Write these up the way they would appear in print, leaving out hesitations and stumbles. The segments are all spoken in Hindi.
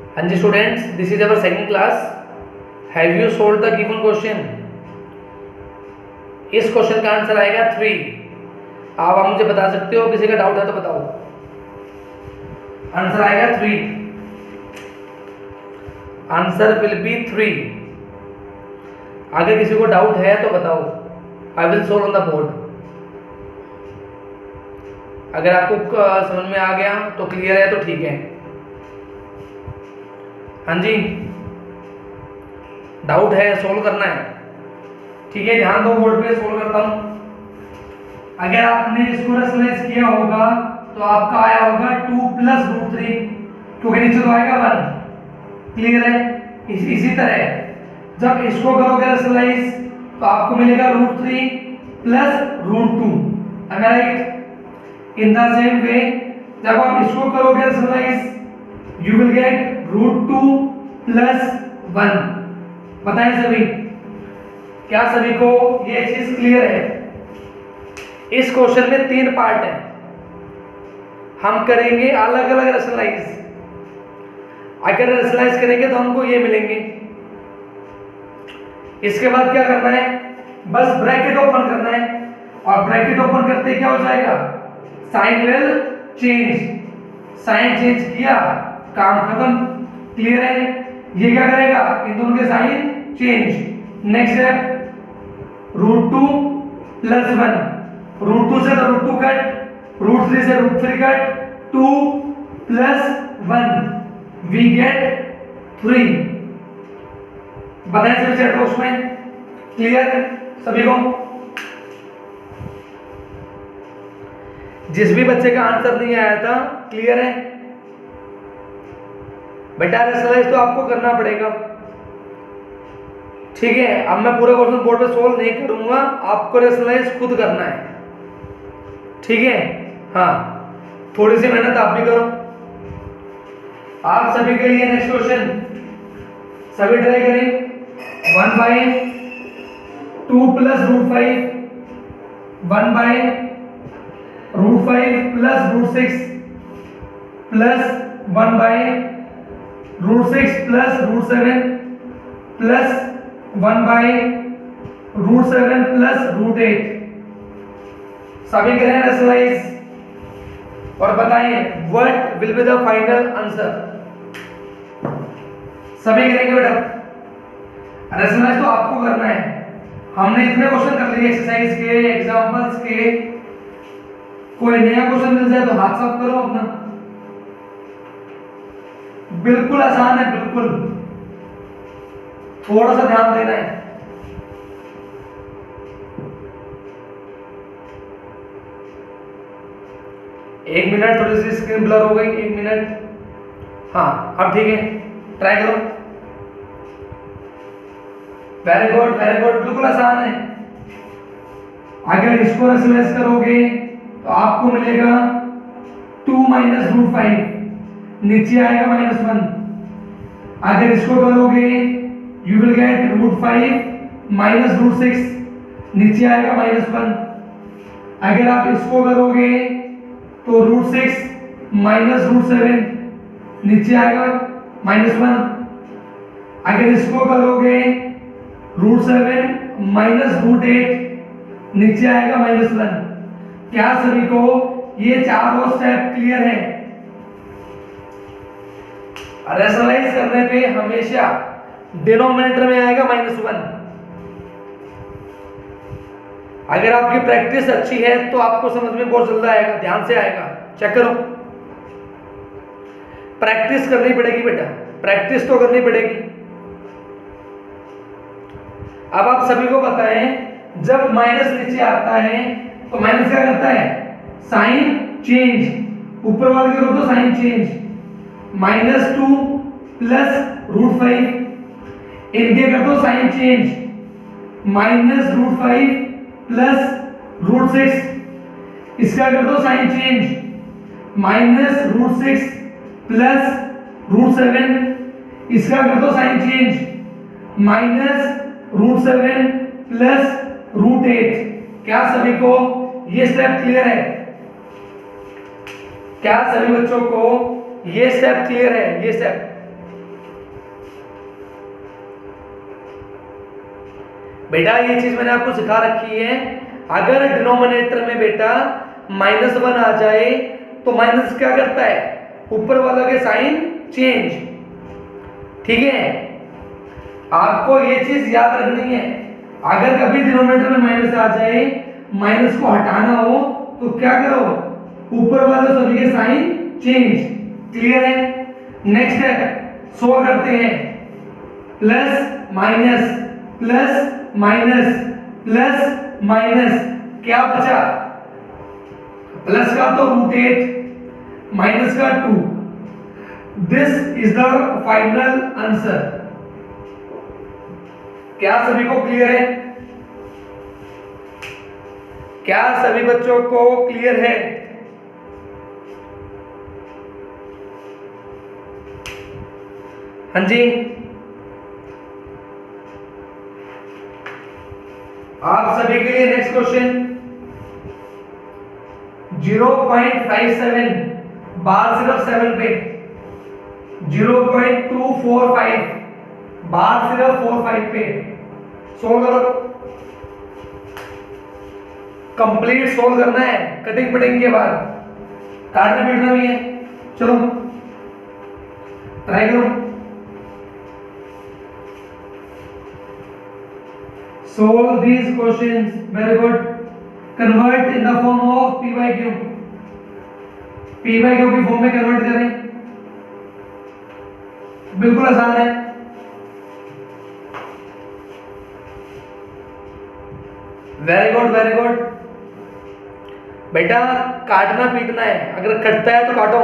हाँ जी students, this is our second class. Have you solve the given question? इस क्वेश्चन का आंसर आएगा 3। आप मुझे बता सकते हो, किसी का डाउट है तो बताओ। आंसर आएगा 3। Answer will be 3। अगर किसी को डाउट है तो बताओ। I will solve on the board. अगर आपको समझ में आ गया तो क्लियर है तो ठीक है। हाँ जी, डाउट है, सोल्व करना है। ठीक है, ध्यान दो, बोर्ड पे सोल्व करता हूं। अगर आपने इसको रेशनलाइज किया होगा तो आपका आया होगा 2 + √3, क्योंकि नीचे तो आएगा 1। क्लियर है? इसी तरह जब इसको करोगे रेशनलाइज तो आपको मिलेगा √3 + √2। Am I right? In the same way जब आप इसको करोगे रेशनलाइज यू विल गेट √2 + 1। बताएं सभी, क्या सभी को ये चीज क्लियर है? इस क्वेश्चन में 3 पार्ट है, हम करेंगे अलग अलग रेशनलाइज। अगर रेशनलाइज करेंगे तो हमको ये मिलेंगे। इसके बाद क्या करना है? बस ब्रैकेट ओपन करना है, और ब्रैकेट ओपन करते क्या हो जाएगा? Sign will change. Sign change किया, काम खत्म। क्लियर है? ये क्या करेगा? इन दोनों के साइन चेंज। Next step √2 + 1। √2 से √2 कट, √3 से √3 कट, 2 + 1 वी गेट 3। बताएं सभी चैट बॉक्स में। क्लियर सभी को? जिस भी बच्चे का आंसर नहीं आया था, क्लियर है? बेटा रेशनलाइज तो आपको करना पड़ेगा। ठीक है, अब मैं पूरा क्वेश्चन बोर्ड पे सोल्व नहीं करूंगा, आपको रेशनलाइज खुद करना है। ठीक है? हाँ, थोड़ी सी मेहनत आप भी करो। आप सभी के लिए नेक्स्ट क्वेश्चन सभी ट्राई करें। 1/2 + √5, 1/√5 + √6 प्लस 1/√6 + √7 प्लस 1/√7 + √8। सभी करें रेशनलाइज और बताएं what will be the final answer. सभी करेंगे बेटा। रेशनलाइज तो आपको करना है। हमने इतने क्वेश्चन कर लिए एक्सरसाइज के, एग्जांपल्स के। कोई नया क्वेश्चन मिल जाए तो हाथ साफ करो अपना। बिल्कुल आसान है, बिल्कुल। थोड़ा सा ध्यान देना है। एक मिनट, थोड़ी सी स्क्रीन ब्लर हो गई, 1 मिनट। हाँ, अब ठीक है, ट्राई करो। वेरी गुड, वेरी गुड, बिल्कुल आसान है। अगर इसको रेशनलाइज करोगे तो आपको मिलेगा 2 - √5, नीचे आएगा -1। अगर इसको करोगे यू विल गेट √5 - √6, नीचे आएगा -1। अगर आप इसको करोगे तो √6 - √7, नीचे आएगा -1। अगर इसको करोगे √7 - √8, नीचे आएगा -1। क्या सभी को ये चारों स्टेप क्लियर है? रेशनलाइज करने पे हमेशा डिनोमिनेटर में आएगा -1। अगर आपकी प्रैक्टिस अच्छी है तो आपको समझ में बहुत जल्दी आएगा, ध्यान से आएगा। चेक करो, प्रैक्टिस करनी पड़ेगी बेटा, प्रैक्टिस तो करनी पड़ेगी। अब आप सभी को बताएं, जब माइनस नीचे आता है तो माइनस क्या करता है? Sign change. ऊपर वाले करो तो साइन चेंज। -2 + √5, इनके कर दो साइन चेंज। -√5 + √6, इसका कर दो साइन चेंज। -√6 + √7, इसका कर दो साइन चेंज। -√7 + √8। क्या सभी को ये स्टेप क्लियर है? क्या सभी बच्चों को ये स्टेप क्लियर है? ये स्टेप बेटा ये चीज मैंने आपको सिखा रखी है, अगर डिनोमिनेटर में बेटा -1 आ जाए तो माइनस क्या करता है, ऊपर वाला के साइन चेंज। ठीक है, आपको ये चीज याद रखनी है, अगर कभी डिनोमिनेटर में माइनस आ जाए, माइनस को हटाना हो तो क्या करो, ऊपर वाले सभी के साइन चेंज। क्लियर है? नेक्स्ट है, सोल्व करते हैं, plus minus plus minus plus minus, क्या बचा, प्लस का तो √8, माइनस का 2। This is the final answer. क्या सभी को क्लियर है? क्या सभी बच्चों को क्लियर है? हाँ जी, आप सभी के लिए नेक्स्ट क्वेश्चन, 0.57 बार सिर्फ 7 पे, 0.245 बार सिर्फ 4-5 पे, सोल्व करो, कंप्लीट सोल्व करना है कटिंग पटिंग के बाद, काटना पीटना भी है। चलो ट्राई करो, solve these questions, very good, convert in the form of p by q, p by q की फॉर्म में कन्वर्ट करें, बिल्कुल आसान है। वेरी गुड वेरी गुड बेटा, काटना पीटना है, अगर कटता है तो काटो,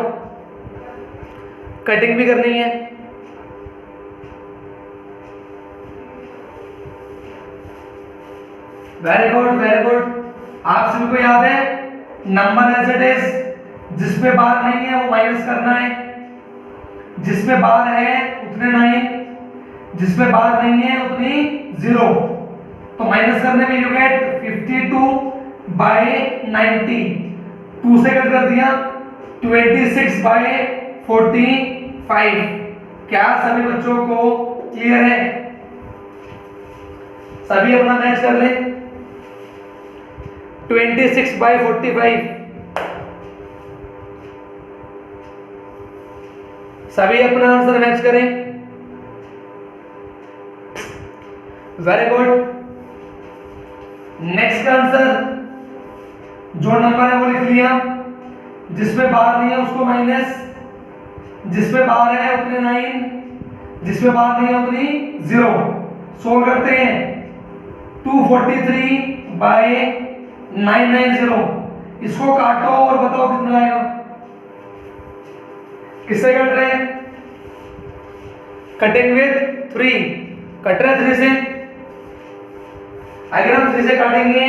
कटिंग भी करनी है। वेरी गुड वेरी गुड, आप सभी को याद है नंबर एज इट इज, जिसपे बार नहीं है वो माइनस करना है, जिसपे बार है उतने 9, जिसपे बार नहीं है उतनी 0, तो माइनस करने में यू गेट 52/90, 2 से कट कर दिया 26/45। क्या सभी बच्चों को क्लियर है? सभी अपना मैच कर ले, 26/45, सभी अपना आंसर मैच करें। वेरी गुड, नेक्स्ट आंसर, जो नंबर है वो लिख लिया, जिसपे बार नहीं है उसको माइनस, जिसपे बार है उतने 9, जिसपे बार नहीं है उतनी 0। सोल्व करते हैं, 243/990, इसको काटो और बताओ कितना आएगा। किससे कट रहे हैं? कटिंग विद 3, कट रहे 3 से, अगर हम 3 से काटेंगे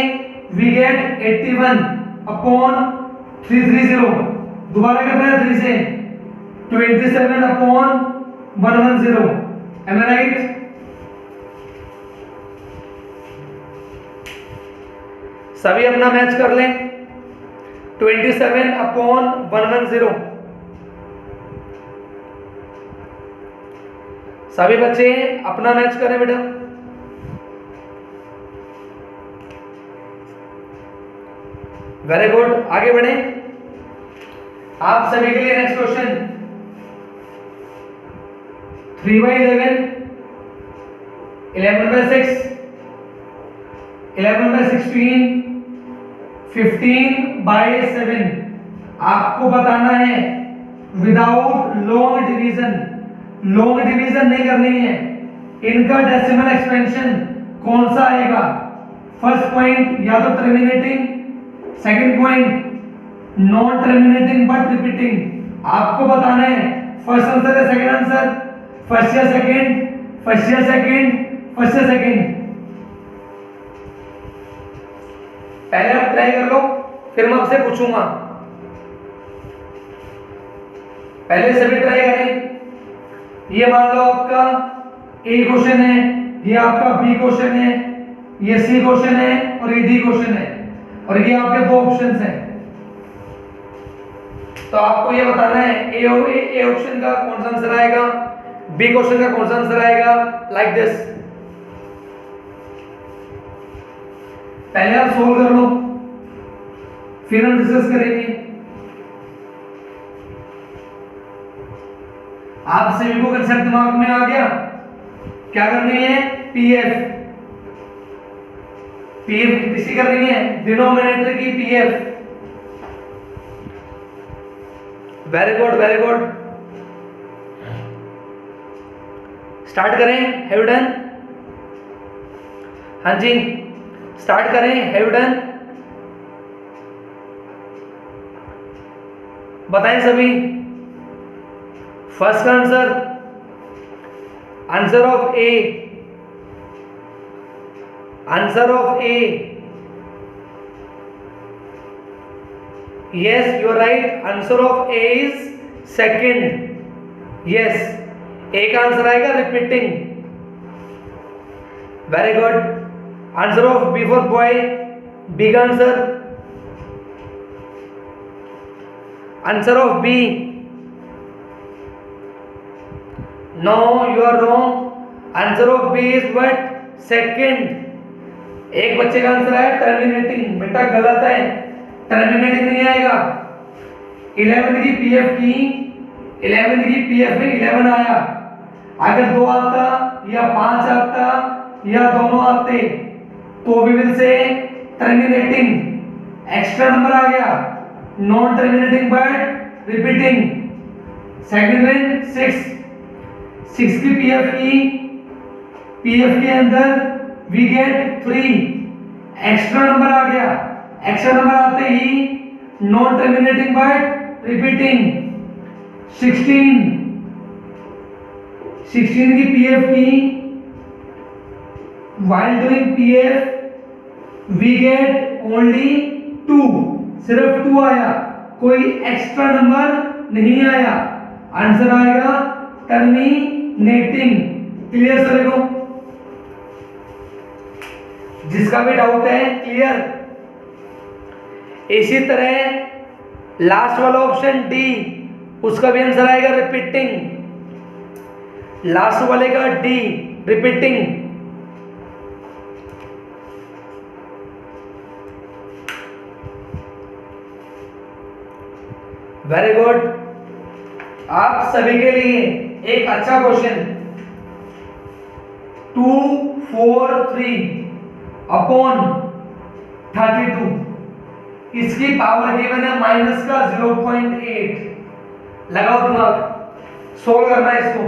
वी गेट 81/330, दोबारा कट रहे हैं 3 से, 27/110। M I right? सभी अपना मैच कर लें, 27/110, सभी बच्चे अपना मैच करें बेटा। वेरी गुड, आगे बढ़े, आप सभी के लिए नेक्स्ट क्वेश्चन, 3/11, 11/6, 11/16, 15/7, आपको बताना है without long division, long division नहीं करनी है, इनका डेसिमल एक्सपेंशन कौन सा आएगा। फर्स्ट पॉइंट या तो terminating, second point non terminating but repeating. आपको बताना है फर्स्ट आंसर है सेकंड आंसर, फर्स्ट या सेकंड, फर्स्ट या सेकंड, फर्स्ट या सेकंड। पहले आप ट्राई कर लो, फिर मैं आपसे पूछूंगा, पहले सभी ट्राई करें। ये मान लो आपका ए क्वेश्चन है, ये आपका बी क्वेश्चन है, ये सी क्वेश्चन है और ये डी क्वेश्चन है, और ये आपके दो ऑप्शंस हैं। तो आपको ये बताना है ए ऑप्शन का कौन सा आंसर आएगा, बी क्वेश्चन का कौन सा आंसर आएगा, लाइक दिस। पहले आप सोल्व कर लो, फिर हम डिस्कस करेंगे। आप सभी को कंसेप्ट दिमाग में आ गया? क्या करनी है? पीएफ किसी करनी है, डिनोमिनेटर की PF. Very good very good. Start करें, हैव डन? हाँ जी स्टार्ट करें, हैव डन? बताएं सभी। फर्स्ट का answer, answer of A, answer of A, yes you are right, answer of A is second. Yes, A का आंसर आएगा repeating. Very good. Answer of B for boy, B का answer, answer of B, no you are wrong, answer of B is what? Second. एक बच्चे का आंसर है टर्मिनेटिंग, बेटा गलत है, टर्मिनेटिंग नहीं आएगा। 11 की पीएफ की, 11 की पीएफ में 11 आया, अगर 2 आता या 5 आता या दोनों आते तो we will say terminating, extra number आ गया, non terminating but repeating. Second one 6 की पीएफ के अंदर वी गेट 3, एक्स्ट्रा नंबर आ गया, एक्स्ट्रा नंबर आते ही नॉन टर्मिनेटिंग बट रिपीटिंग। 16 की पीएफ की, while doing PF we get only 2, सिर्फ 2 आया, कोई एक्स्ट्रा नंबर नहीं आया, आंसर आएगा टर्मिनेटिंग। क्लियर सभी को? जिसका भी डाउट है क्लियर? इसी तरह लास्ट वाला ऑप्शन डी, उसका भी आंसर आएगा रिपीटिंग, लास्ट वाले का डी रिपीटिंग। Very good. आप सभी के लिए एक अच्छा क्वेश्चन, 243 अपॉन 32, इसकी पावर गिवन है माइनस का 0.8। लगाओ दिमाग, सोल्व करना है इसको,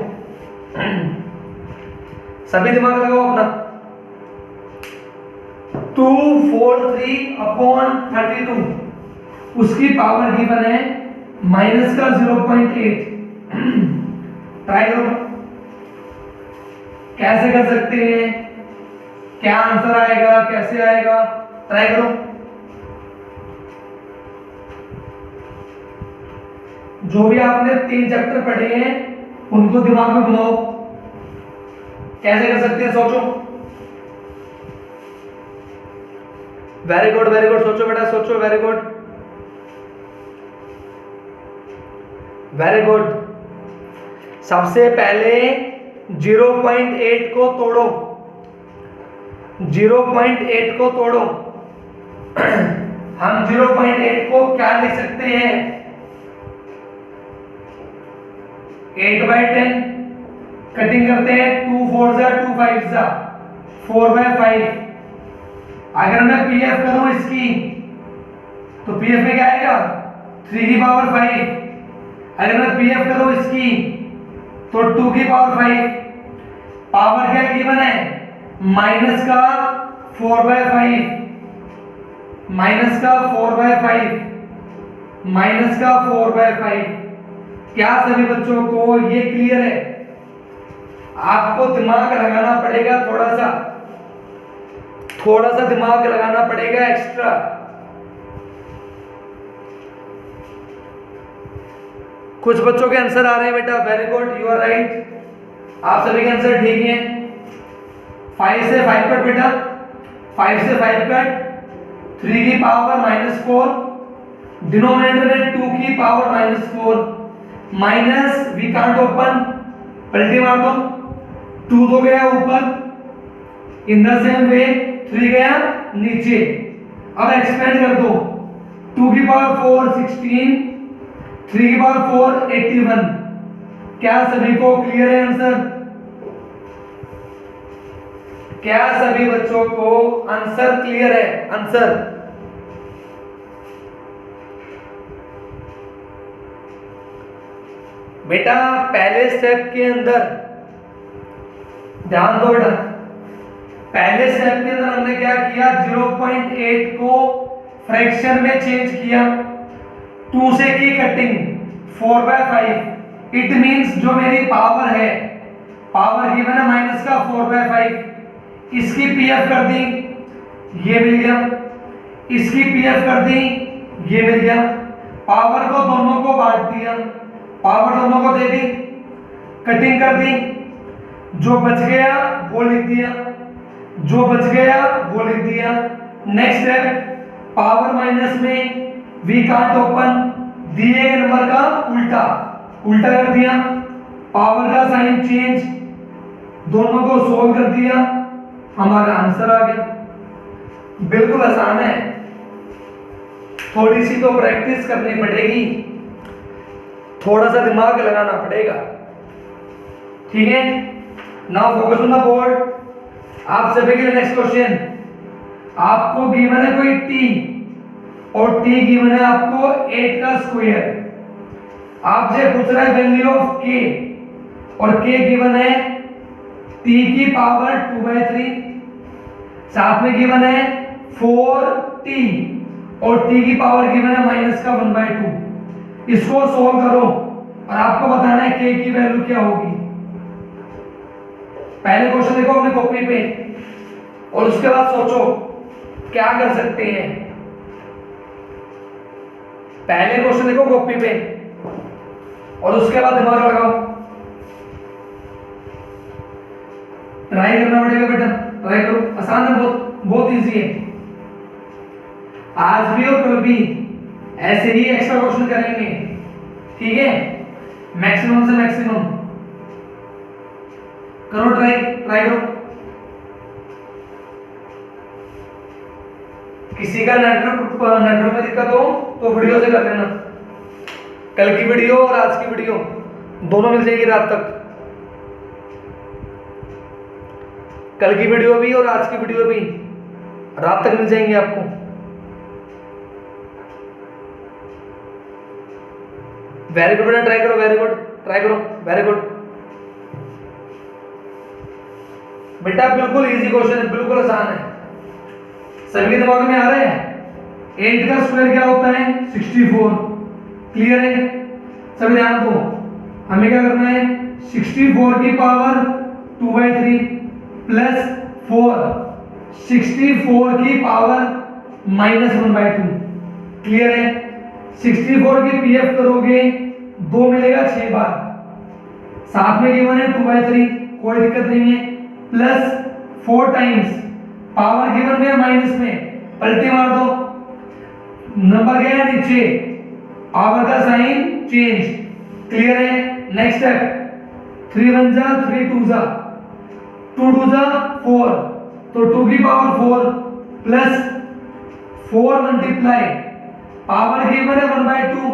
सभी दिमाग लगाओ अपना। 243 अपॉन 32, उसकी पावर गिवन है माइनस का 0.8। ट्राई करो, कैसे कर सकते हैं, क्या आंसर आएगा, कैसे आएगा, ट्राई करो। जो भी आपने 3 चैप्टर पढ़े हैं उनको दिमाग में घुमाओ, कैसे कर सकते हैं सोचो। वेरी गुड वेरी गुड, सोचो बेटा सोचो, वेरी गुड वेरी गुड। सबसे पहले 0.8 को तोड़ो, 0.8 को तोड़ो। हम 0.8 को क्या लिख सकते हैं? 8/10 कटिंग करते हैं, 2 4 जा 2 5 जा 4/5। अगर मैं पीएफ करूं इसकी तो पीएफ में क्या आएगा? 3 की पावर 5। अगर मैं पीएफ करूं इसकी तो 2 की पावर 5। पावर क्या गिवन है? माइनस का 4/5, माइनस का 4/5, माइनस का 4/5। क्या सभी बच्चों को ये क्लियर है? आपको दिमाग लगाना पड़ेगा, थोड़ा सा दिमाग लगाना पड़ेगा एक्स्ट्रा। कुछ बच्चों के आंसर आ रहे हैं बेटा, very good, you are right, आप सभी के आंसर ठीक हैं। 5 से 5 कट बेटा, 5 से 5 कट, 3 की पावर -4, डिनोमिनेटर में 2 की power -4, minus we can't open, पलटी मार दो, 2 तो गया ऊपर। इन द सेम वे 3 गया नीचे। अब एक्सपेंड कर दो, 2 की पावर 4 16, 3 की पावर 4 81। क्या सभी को क्लियर है आंसर? क्या सभी बच्चों को आंसर क्लियर है? आंसर बेटा पहले स्टेप के अंदर ध्यान दो बेटा, पहले स्टेप के अंदर हमने क्या किया, 0.8 को फ्रैक्शन में चेंज किया, 2 से की कटिंग 4/5। इट मींस जो मेरी पावर है, पावर गिवन है माइनस का 4/5, इसकी पीएफ कर दी, ये मिल गया, इसकी पीएफ कर दी, ये मिल गया। पावर को दोनों को बांट दिया, पावर दोनों को दे दी, कटिंग कर दी, जो बच गया वो लिख दिया, जो बच गया वो लिख दिया। नेक्स्ट स्टेप, पावर माइनस में वी कांट ओपन, दिए गए नंबर का उल्टा, उल्टा कर दिया, पावर का साइन चेंज, दोनों को सोल्व कर दिया, हमारा आंसर आ गया। बिल्कुल आसान है, थोड़ी सी तो प्रैक्टिस करनी पड़ेगी, थोड़ा सा दिमाग लगाना पड़ेगा, ठीक है। Now focus on the board. आप सभी के लिए नेक्स्ट क्वेश्चन, आपको गिवन है कोई t और t गिवन है आपको 8 का स्क्वायर। आपसे पूछ रहा है वैल्यू ऑफ k, और k गिवन है t की पावर 2/3, साथ में गिवन है 4t और t की पावर गिवन है माइनस का 1/2। इसको सोल्व करो और आपको बताना है k की वैल्यू क्या होगी। पहले क्वेश्चन देखो अपनी कॉपी पे और उसके बाद सोचो क्या कर सकते हैं। पहले क्वेश्चन देखो कॉपी पे और उसके बाद दिमाग लगाओ, ट्राई करना पड़ेगा बेटा, ट्राई करो, आसान है, बहुत बहुत इजी है। आज भी और कल भी ऐसे ही एक्स्ट्रा क्वेश्चन करेंगे, ठीक है, मैक्सिमम से मैक्सिमम करो, ट्राई करो। किसी का नेटवर्क में दिक्कत हो तो वीडियो से कर लेना, कल की वीडियो और आज की वीडियो दोनों मिल जाएगी रात तक, कल की वीडियो भी और आज की वीडियो भी रात तक मिल जाएंगी आपको। वेरी गुड बेटा, ट्राई करो, वेरी गुड, ट्राई करो, वेरी गुड बेटा। बिल्कुल इजी क्वेश्चन है, बिल्कुल आसान है, सभी के दिमाग में आ रहा है। 8 का स्क्वायर क्या होता है? 64। क्लियर है? सभी ध्यान दो, हमें क्या करना है, 64 की पावर 2/3 प्लस 4, 64 की पावर माइनस 1/2। क्लियर है? 64 की पीएफ करोगे 2 मिलेगा 6 बार, साथ में गिवन है 2/3, कोई दिक्कत नहीं है, प्लस 4 टाइम्स पावर गिवन में माइनस में, पलटी मार दो, नंबर गया नीचे, पावर का साइन चेंज। क्लियर है? नेक्स्ट स्टेप, 3 1 जा 3 2 जा 2 2 जा 4, तो 2 की power 4 plus 4 multiply power given है 1/2।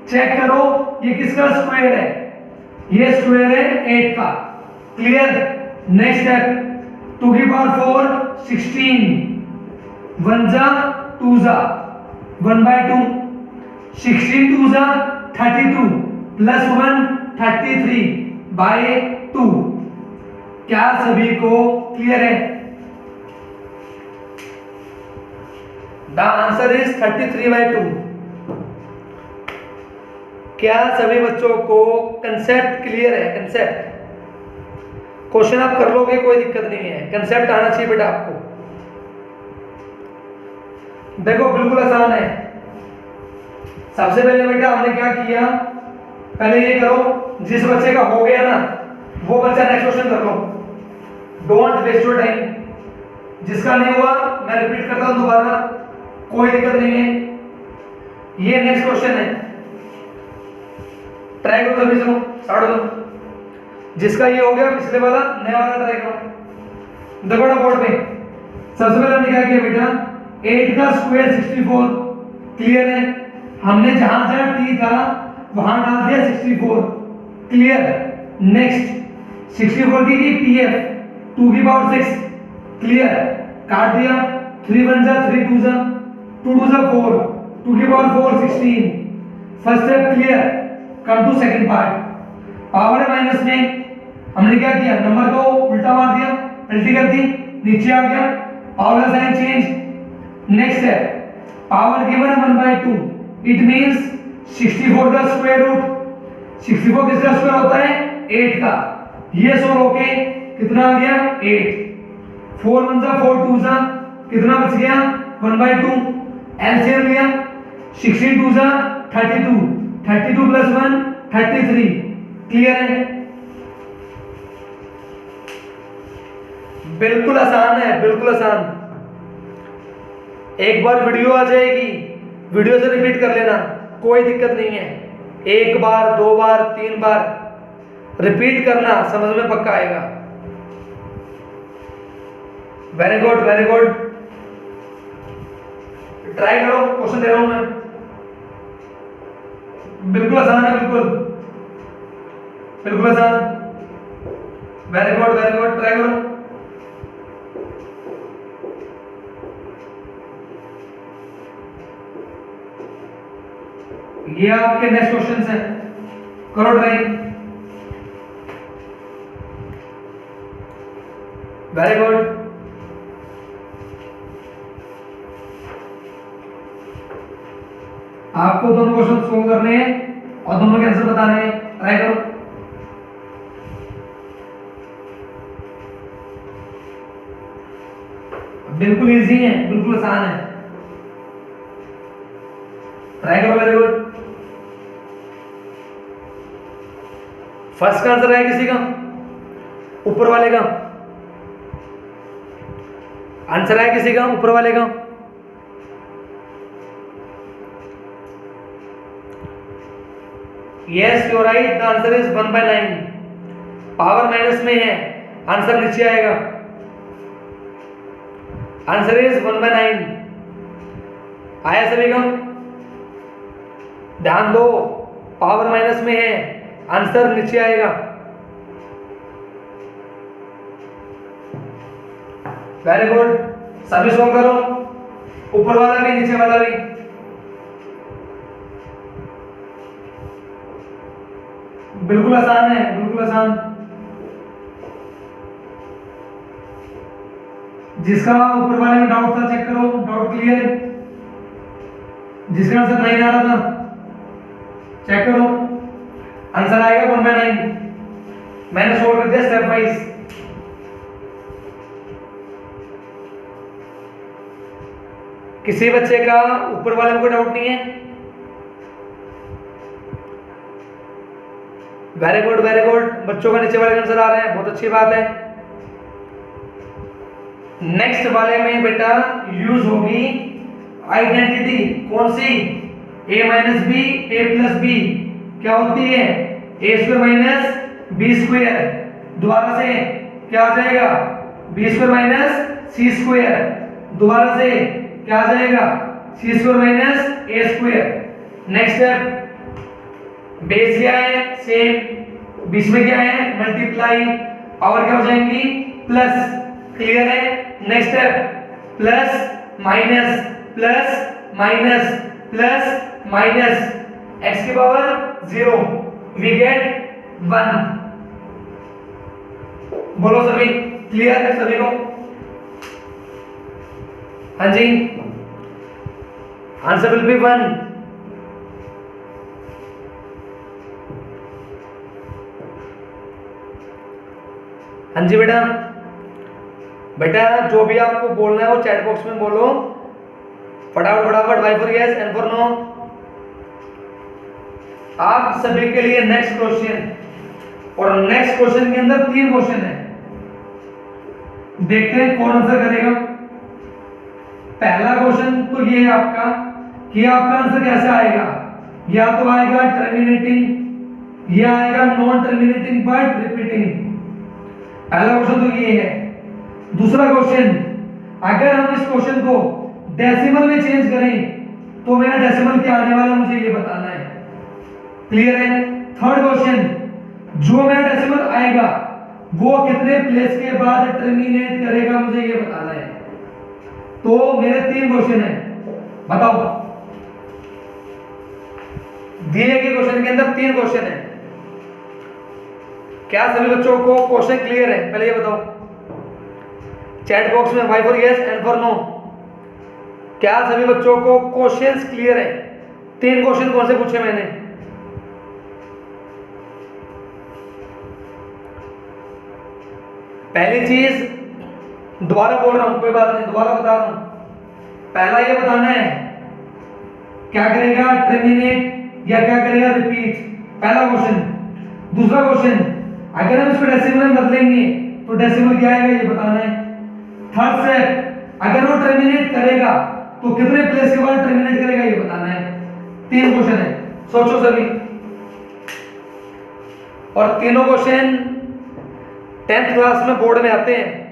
चेक करो ये किसका स्क्वायर है, ये स्क्वायर है 8 का। क्लियर? नेक्स्ट स्टेप, 2 की पावर 4 16, 1 जा 2 जा 1/2, 16 2 जा 32 प्लस 1 33/2। क्या सभी को क्लियर है? The answer is 33/2। क्या सभी बच्चों को कंसेप्ट क्लियर है? कंसेप्ट, क्वेश्चन आप कर लोगे, कोई दिक्कत नहीं है, कंसेप्ट आना चाहिए बेटा आपको। देखो बिल्कुल आसान है। सबसे पहले बेटा हमने क्या किया, पहले ये करो, जिस बच्चे का हो गया ना वो बच्चा नेक्स्ट क्वेश्चन कर लो, डोंट वेस्ट योर टाइम। जिसका नहीं हुआ मैं रिपीट करता हूं दोबारा, कोई दिक्कत नहीं है। ये नेक्स्ट क्वेश्चन है, ट्राई करो सभी से, स्टार्ट करो। जिसका ये हो गया पिछले वाला नया वाला ट्राई करो। देखो ना बोर्ड पे, सबसे पहले हमने क्या किया बेटा, 8 का स्क्वायर 64, क्लियर है। हमने जहां जहां t था वहां डाल दिया 64, क्लियर। नेक्स्ट 64 की pf 2 की पावर 6, क्लियर, काट दिया। 3 1 जा 3 2 जा 2 2 जा 4, 2 की power 4 16, first step clear. Come to second part, power है माइनस में, हमने क्या किया, नंबर को उल्टा मार दिया, पलटी कर दी, नीचे आ गया, पावर का साइन चेंज। नेक्स्ट है पावर गिवन है 1/2, इट मींस 64 का स्क्वायर रूट, 64 किसका स्क्वायर होता है, 8 का। ये सोल्व होके कितना आ गया, 8। 4 1 जा 4 2 जा कितना बच गया, 1/2। एलसीएम लिया, 16 2 जा 32, 32 प्लस 1 33, क्लियर है। बिल्कुल आसान है, बिल्कुल आसान। एक बार वीडियो आ जाएगी, वीडियो से रिपीट कर लेना, कोई दिक्कत नहीं है। एक बार 2 बार 3 बार रिपीट करना, समझ में पक्का आएगा। Very good very good, try करो, क्वेश्चन दे रहा हूं मैं, बिल्कुल आसान है, बिल्कुल बिल्कुल आसान। वेरी गुड ट्राई करो। ये आपके नेक्स्ट क्वेश्चन हैं, करो ट्राई। वेरी गुड, आपको दोनों क्वेश्चन सोल्व करने हैं और दोनों के आंसर बताने हैं, ट्राई करो। बिल्कुल इजी है, बिल्कुल आसान है, ट्राई करो। Very good. फर्स्ट का आंसर है किसी का, ऊपर वाले का आंसर है, किसी का ऊपर वाले का। Yes you right, the answer is 1/9। Power minus में है, आंसर नीचे आएगा, आंसर इज 1/9। आया सभी का, ध्यान दो, पावर माइनस में है, आंसर नीचे आएगा। वेरी गुड, सभी सोल्व करो, ऊपर वाला भी नीचे वाला भी। बिल्कुल आसान है, बिल्कुल आसान। जिसका ऊपर वाले में डाउट था चेक करो, डाउट क्लियर है। जिसका आंसर नहीं आ रहा था चेक करो, आंसर आएगा 1/9। मैंने सोल्व कर दिया स्टेप वाइज। किसी बच्चे का ऊपर वाले में कोई डाउट नहीं है? वेरी गुड वेरी गुड, बच्चों का नीचे वाले का आंसर आ रहा है, बहुत अच्छी बात है। नेक्स्ट वाले में बेटा यूज होगी आइडेंटिटी, कौन सी, a minus B A plus B क्या होती है, A square minus B square. दोबारा से क्या आ जाएगा, B square minus C square. दोबारा से क्या आ जाएगा, C square minus A square. Next step, base क्या है, सेम, बीच में क्या है, मल्टीप्लाई, पावर क्या हो जाएंगी, प्लस, क्लियर है। Next step, plus minus plus minus plus minus, x की पावर 0, वी गेट 1। बोलो सभी, क्लियर है सभी को? हाँ जी, आंसर विल बी 1। हाँ जी बेटा, बेटा जो भी आपको बोलना है वो चैट बॉक्स में बोलो, फटाफट फटाफट, Y for yes, N for no. आप सभी के लिए नेक्स्ट क्वेश्चन, और नेक्स्ट क्वेश्चन के अंदर 3 क्वेश्चन है, देखते हैं कौन आंसर करेगा। पहला क्वेश्चन तो ये है आपका कि आपका आंसर कैसे आएगा, या तो आएगा टर्मिनेटिंग या आएगा नॉन टर्मिनेटिंग बट रिपीटिंग। पहला क्वेश्चन तो ये है। दूसरा क्वेश्चन अगर हम इस क्वेश्चन को डेसिमल में चेंज करें तो मेरा डेसिमल क्या आने वाला मुझे ये बताना है। क्लियर है? थर्ड क्वेश्चन, जो मेरा डेसिमल आएगा वो कितने प्लेस के बाद टर्मिनेट करेगा मुझे ये बताना है। तो मेरे 3 क्वेश्चन है, बताओ। दिए गए क्वेश्चन के अंदर 3 क्वेश्चन है। क्या सभी बच्चों को क्वेश्चन क्लियर है? पहले ये बताओ चैट बॉक्स में, Y for yes and for no. क्या सभी बच्चों को क्वेश्चंस क्लियर है? 3 क्वेश्चन कौन से पूछे मैंने? पहली चीज दोबारा बोल रहा हूं, कोई बात नहीं, दोबारा बता रहा हूं। पहला ये बताना है क्या करेगा, टर्मिनेट या क्या करेगा, रिपीट। पहला क्वेश्चन। दूसरा क्वेश्चन, अगर हम इसको डेसिमल में बदलेंगे तो डेसिमल क्या आएगा ये बताना है। थर्ड स्टेप, अगर वो टर्मिनेट करेगा तो कितने प्लेस के बाद टर्मिनेट करेगा ये बताना है। 3 क्वेश्चन है, सोचो सभी। और तीनों क्वेश्चन 10th क्लास में बोर्ड में आते हैं।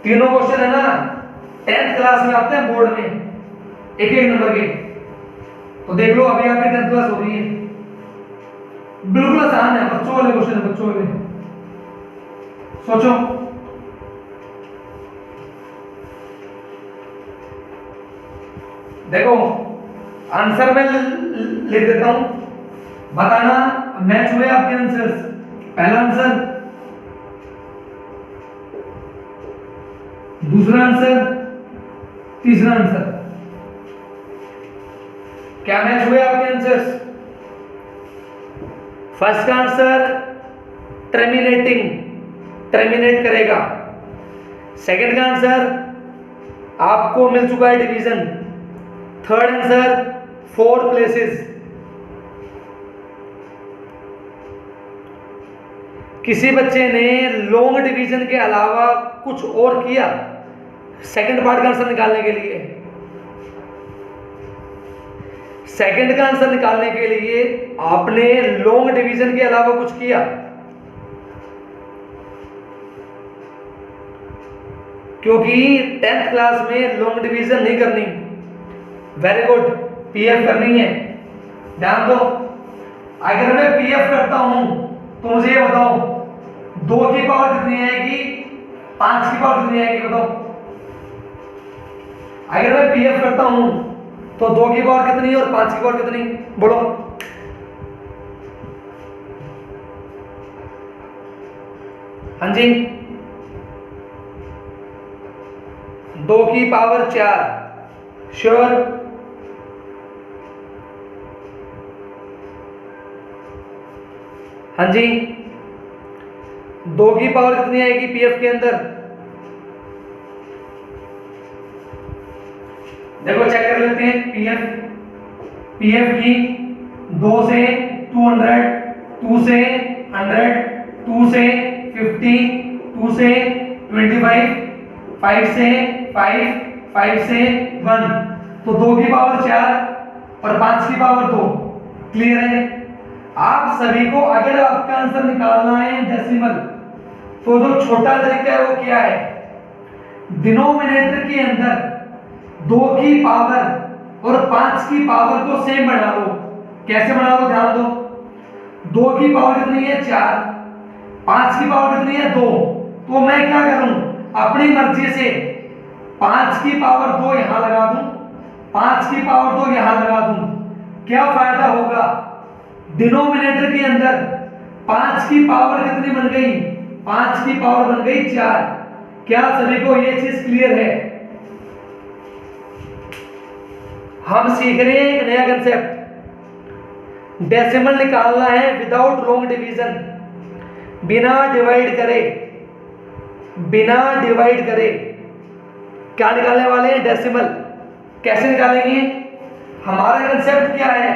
तीनों क्वेश्चन है ना 10th क्लास में आते हैं बोर्ड में, एक एक नंबर के। तो देख लो अभी आपकी 10th क्लास हो रही है, बिल्कुल आसान है, बच्चों वाले क्वेश्चन है, बच्चों वाले। सोचो, देखो आंसर में लिख देता हूं, बताना मैच हुए आपके आंसर्स। पहला आंसर, दूसरा आंसर, तीसरा आंसर। क्या मैच हुए आपके आंसर्स? फर्स्ट का आंसर टर्मिनेटिंग, टर्मिनेट करेगा। सेकंड का आंसर आपको मिल चुका है डिवीजन। Third answer 4 places. किसी बच्चे ने लॉन्ग डिवीजन के अलावा कुछ और किया सेकंड पार्ट का आंसर निकालने के लिए? सेकंड का आंसर निकालने के लिए आपने लॉन्ग डिवीजन के अलावा कुछ किया? क्योंकि 10th क्लास में लॉन्ग डिवीजन नहीं करनी। वेरी गुड, पीएफ करनी है, ध्यान दो। अगर मैं पीएफ करता हूं तो मुझे ये बताओ 2 की पावर कितनी आएगी, 5 की पावर कितनी आएगी, बताओ। अगर मैं पीएफ करता हूं तो 2 की पावर कितनी और 5 की पावर कितनी, बोलो। हाँ जी, 2 की पावर 4, श्योर? हाँ जी, 2 की पावर कितनी आएगी पीएफ के अंदर? देखो चेक कर लेते हैं। पीएफ की 2 से 200, 2 से 100, 2 से 50, 2 से 25, 5 से 5, 5 से 1। तो 2 की पावर 4 और 5 की पावर 2। क्लियर है? आप सभी को अगर आपका आंसर निकालना है डेसिमल, तो जो छोटा तरीका है वो क्या है, डिनोमिनेटर के अंदर 2 की पावर और 5 की पावर को सेम बना लो। कैसे बना लो, ध्यान दो। 2 की पावर कितनी है 4, 5 की पावर कितनी है 2। तो मैं क्या करूं, अपनी मर्जी से 5 की पावर 2 यहां लगा दूं, 5 की पावर 2 यहां लगा दूं। क्या फायदा होगा, डिनोमिनेटर के अंदर 5 की पावर कितनी बन गई, 5 की पावर बन गई 4। क्या सभी को यह चीज क्लियर है? हम सीख रहे हैं एक नया कंसेप्ट, डेसिमल निकालना है विदाउट लॉन्ग डिवीजन, बिना डिवाइड करे, बिना डिवाइड करे। क्या निकालने वाले हैं, डेसिमल। कैसे निकालेंगे? हमारा कंसेप्ट क्या है,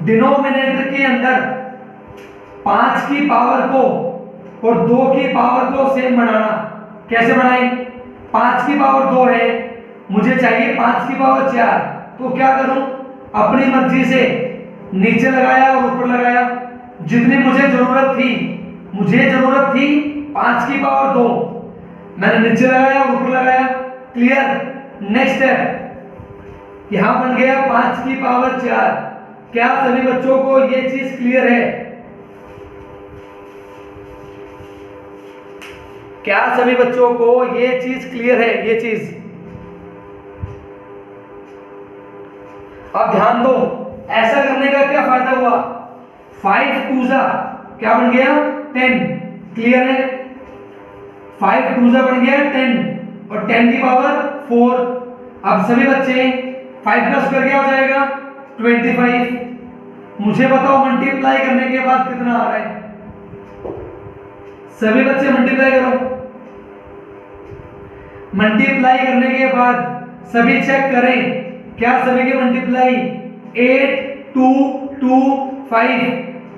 डिनोमिनेटर के अंदर 5 की पावर को और 2 की पावर को सेम बनाना। कैसे बनाएं? 5 की पावर 2 है, मुझे चाहिए 5 की पावर 4। तो क्या करूं, अपनी मर्जी से नीचे लगाया और ऊपर लगाया। जितनी मुझे जरूरत थी 5 की पावर 2, मैंने नीचे लगाया और ऊपर लगाया, क्लियर। नेक्स्ट स्टेप, यहां बन गया 5 की पावर 4। क्या सभी बच्चों को ये चीज क्लियर है? क्या सभी बच्चों को ये चीज क्लियर है? ये चीज अब ध्यान दो, ऐसा करने का क्या फायदा हुआ? 5 2 जा क्या बन गया? 10, क्लियर है? 5 2 जा बन गया 10 और 10 की पावर 4। अब सभी बच्चे 5 का स्क्वायर क्या हो जाएगा? 25। मुझे बताओ मल्टीप्लाई करने के बाद कितना आ रहा है? सभी बच्चे मल्टीप्लाई करो। मल्टीप्लाई करने के बाद सभी चेक करें, क्या सभी के मल्टीप्लाई 8 2 2 5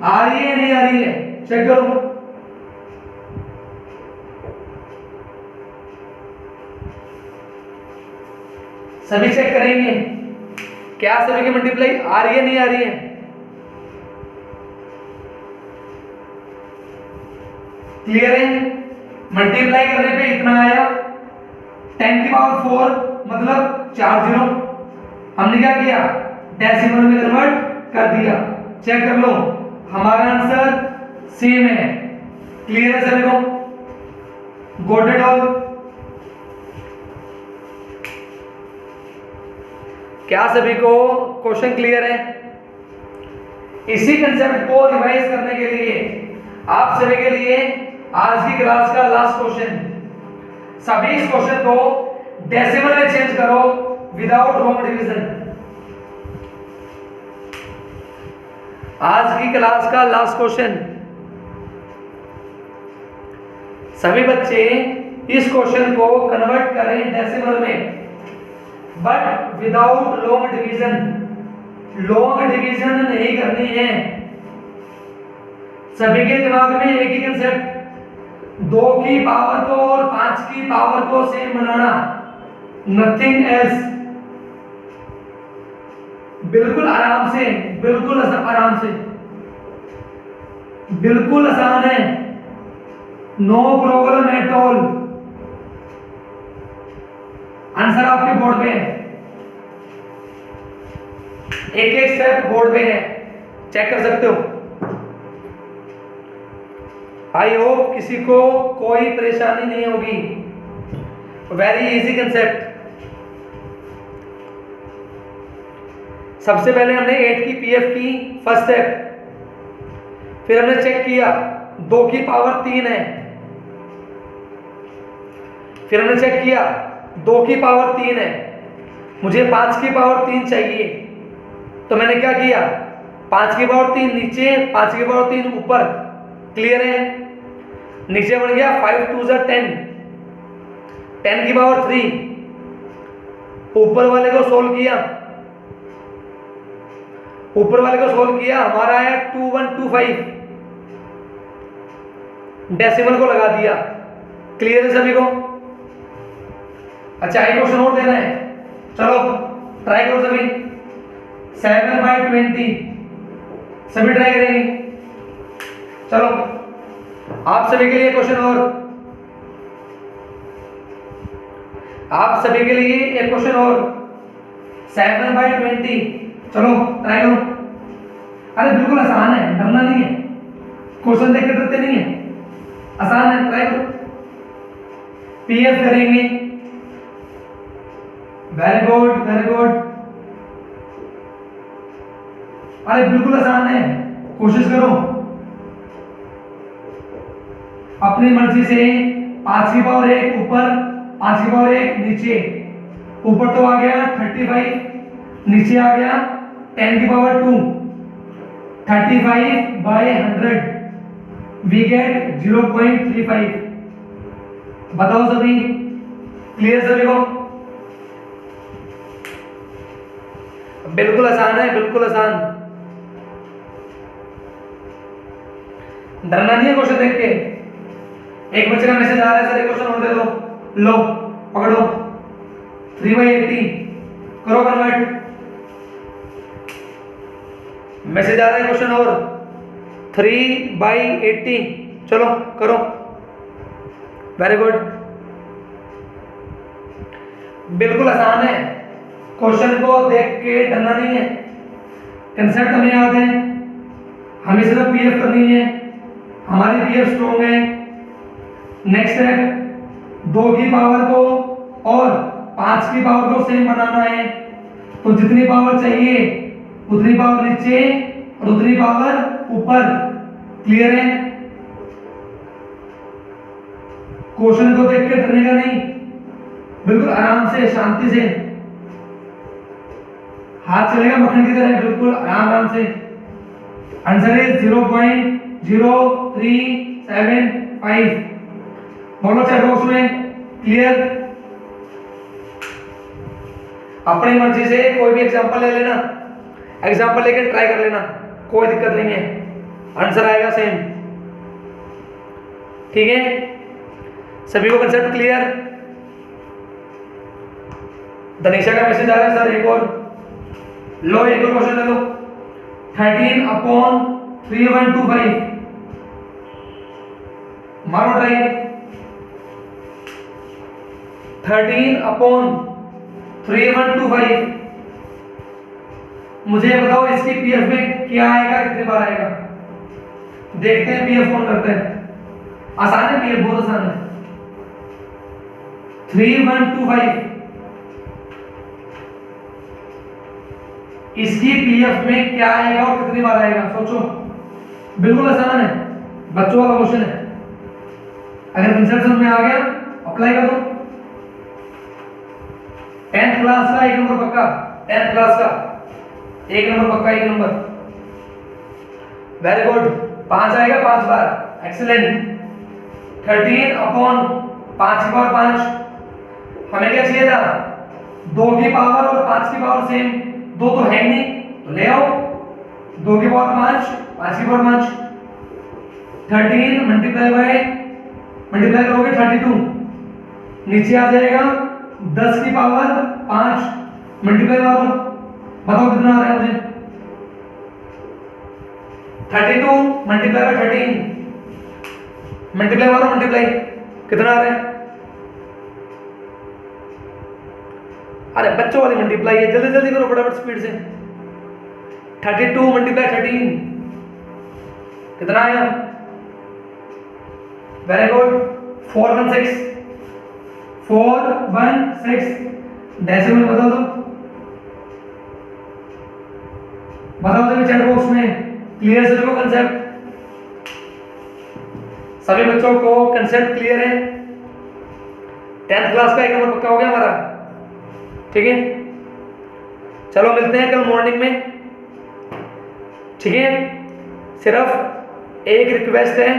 आ रही है नहीं आ रही है? चेक करो। सभी चेक करेंगे, क्या सभी की मल्टीप्लाई आ रही है नहीं आ रही है? क्लियर है? मल्टीप्लाई करने पे इतना आया, 10 की पावर 4 मतलब 4 जीरो। हमने क्या किया? डेसिमल में कन्वर्ट कर दिया। चेक कर लो, हमारा आंसर सेम है। क्लियर है सभी को? Got it all? क्या सभी को क्वेश्चन क्लियर है? इसी कंसेप्ट को रिवाइज करने के लिए आप सभी के लिए आज की क्लास का लास्ट क्वेश्चन, सभी इस क्वेश्चन को डेसिमल में चेंज करो विदाउट रॉन्ग डिवीजन। आज की क्लास का लास्ट क्वेश्चन, सभी बच्चे इस क्वेश्चन को कन्वर्ट करें डेसिमल में, but without long division. Long division नहीं करनी है। सभी के दिमाग में एक ही कंसेप्ट, 2 की पावर को और 5 की पावर को सेम बनाना, नथिंग एल्स। बिल्कुल आराम से, बिल्कुल आराम से, बिल्कुल आसान है, no problem at all. Answer आपके बोर्ड पे है, एक एक स्टेप बोर्ड पे है, चेक कर सकते हो। आई होप किसी को कोई परेशानी नहीं होगी। Very easy concept. सबसे पहले हमने 8 की पीएफ की फर्स्ट स्टेप, फिर हमने चेक किया 2 की पावर 3 है, फिर हमने चेक किया 2 की पावर 3 है, मुझे 5 की पावर 3 चाहिए, तो मैंने क्या किया? 5 की पावर 3 नीचे, 5 की पावर 3 ऊपर। क्लियर है? नीचे बन गया 5 2 जा 10, 10 की पावर 3, ऊपर वाले को सोल्व किया, ऊपर वाले को सोल्व किया, हमारा आया 2125, डेसिमल को लगा दिया। क्लियर है सभी को? अच्छा, एक क्वेश्चन और देना है, चलो ट्राई करो सभी। 7/20 सभी ट्राई करेंगे। चलो आप सभी के लिए क्वेश्चन और, आप सभी के लिए एक क्वेश्चन और, 7/20 चलो ट्राई करो। अरे बिल्कुल आसान है, डरना नहीं है, क्वेश्चन देख के डरते नहीं है, आसान है, ट्राई करो। पीएफ करेंगे, वेरी गुड वेरी गुड। अरे बिल्कुल आसान है, कोशिश करो अपनी मर्जी से। 5 की पावर 1 ऊपर, 5 की पावर 1 नीचे, ऊपर तो आ गया 35, नीचे आ गया 10 की पावर 2, 35/100 वी गेट 0.35। बताओ सभी, क्लियर सभी को? बिल्कुल आसान है, बिल्कुल आसान, डरना नहीं है क्वेश्चन देख के। एक बच्चे का मैसेज आ रहा है, सर एक क्वेश्चन और दे दो, लो पकड़ो, 3/80 करो कन्वर्ट। मैसेज आ रहा है क्वेश्चन और, 3/80 चलो करो, वेरी गुड। बिल्कुल आसान है, क्वेश्चन को देख के डरना नहीं है, कंसेप्ट हमें याद है, हमें सिर्फ पीएफ करनी है, हमारी पीएफ स्ट्रॉन्ग है। नेक्स्ट है 2 की पावर को और 5 की पावर को सेम बनाना है, तो जितनी पावर चाहिए उतनी पावर नीचे और उतनी पावर ऊपर। क्लियर है? क्वेश्चन को देख के डरने का नहीं, बिल्कुल आराम से शांति से, हाथ चलेगा मक्खन की तरह, बिल्कुल आराम से। Answer is 0.0375। बोलो चैट बॉक्स में क्लियर। अपनी मर्जी से कोई भी एग्जांपल ले लेना, एग्जांपल लेकर ट्राई कर लेना, कोई दिक्कत नहीं है, आंसर आएगा सेम। ठीक है, सभी को कंसेप्ट क्लियर। दनीशा का मैसेज आ रहा है सर एक और लो, एक और क्वेश्चन ले लो। 13/3125 मारो ट्राई। 13/3125 मुझे बताओ इसकी पीएफ में क्या आएगा, कितनी बार आएगा। देखते हैं पीएफ कौन करते हैं। आसान है पीएफ, बहुत आसान है। 3125 इसकी पीएफ में क्या आएगा और कितनी बार आएगा, सोचो। बिल्कुल आसान है, बच्चों वाला क्वेश्चन है। अगर कंसेप्ट समझ में आ गया अप्लाई कर दो। 10th क्लास का 1 नंबर पक्का, 10th क्लास का 1 नंबर पक्का, 1 नंबर। वेरी गुड, 5 आएगा 5 बार, एक्सीलेंट। 13/5/5 हमें क्या चाहिए था, 2 की पावर और 5 की पावर सेम, 2 तो है नहीं तो ले आओ। 2 की पावर 5, 5 की पावर 5। 13 मल्टीप्लाई करोगे 32, नीचे आ जाएगा 10 की पावर 5, मल्टीप्लाई मारो, बताओ कितना आ रहा है मुझे। 32 मल्टीप्लाई बाय 13, मल्टीप्लाई मारो, मल्टीप्लाई कितना आ रहा है। अरे बच्चों वाली मल्टीप्लाई है, जल्दी जल्दी करो फटाफट स्पीड से। 32 मल्टीप्लाई 13 कितना आया। वेरी गुड, 416 डेसिमल बता दो, बताओ सभी चैट बॉक्स में। क्लियर सभी को कंसेप्ट, सभी बच्चों को कंसेप्ट क्लियर है। 10th क्लास का 1 नंबर पक्का हो गया हमारा। ठीक है, चलो मिलते हैं कल मॉर्निंग में। ठीक है, सिर्फ एक रिक्वेस्ट है,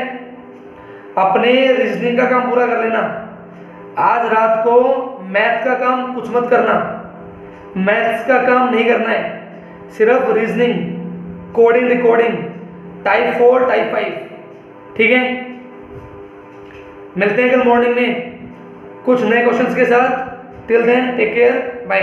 अपने रीजनिंग का काम पूरा कर लेना। आज रात को मैथ का काम कुछ मत करना, मैथ्स का काम नहीं करना है, सिर्फ reasoning, coding, recording, type 4, type 5। ठीक है, मिलते हैं कल मॉर्निंग में कुछ नए क्वेश्चंस के साथ। Till then take care, bye.